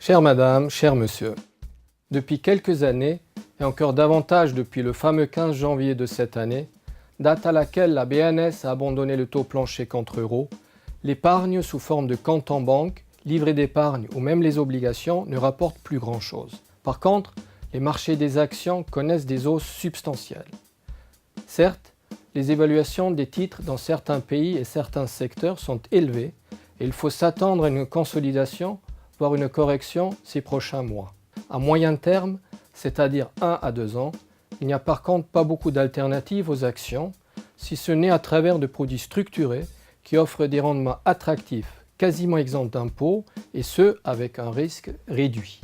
Chère madame, cher monsieur, depuis quelques années, et encore davantage depuis le fameux 15 janvier de cette année, date à laquelle la BNS a abandonné le taux plancher contre euro, l'épargne sous forme de compte en banque, livret d'épargne ou même les obligations ne rapportent plus grand-chose. Par contre, les marchés des actions connaissent des hausses substantielles. Certes, les évaluations des titres dans certains pays et certains secteurs sont élevées et il faut s'attendre à une consolidation, voire une correction ces prochains mois. À moyen terme, c'est-à-dire 1 à 2 ans, il n'y a par contre pas beaucoup d'alternatives aux actions, si ce n'est à travers de produits structurés qui offrent des rendements attractifs, quasiment exempts d'impôts, et ce, avec un risque réduit.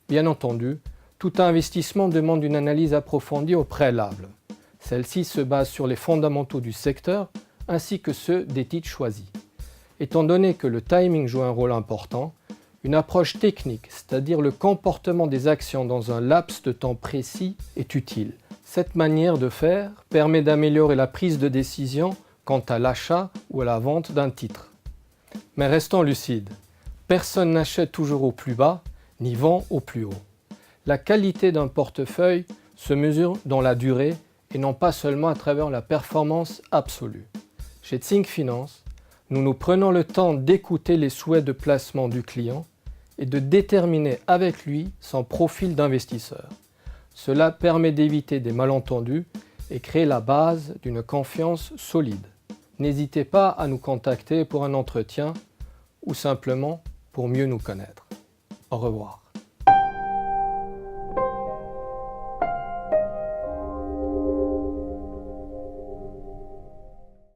Bien entendu, tout investissement demande une analyse approfondie au préalable. Celle-ci se base sur les fondamentaux du secteur ainsi que ceux des titres choisis. Étant donné que le timing joue un rôle important, une approche technique, c'est-à-dire le comportement des actions dans un laps de temps précis, est utile. Cette manière de faire permet d'améliorer la prise de décision quant à l'achat ou à la vente d'un titre. Mais restons lucides, personne n'achète toujours au plus bas, ni vend au plus haut. La qualité d'un portefeuille se mesure dans la durée et non pas seulement à travers la performance absolue. Chez Zinc Finance, nous prenons le temps d'écouter les souhaits de placement du client et de déterminer avec lui son profil d'investisseur. Cela permet d'éviter des malentendus et créer la base d'une confiance solide. N'hésitez pas à nous contacter pour un entretien ou simplement pour mieux nous connaître. Au revoir.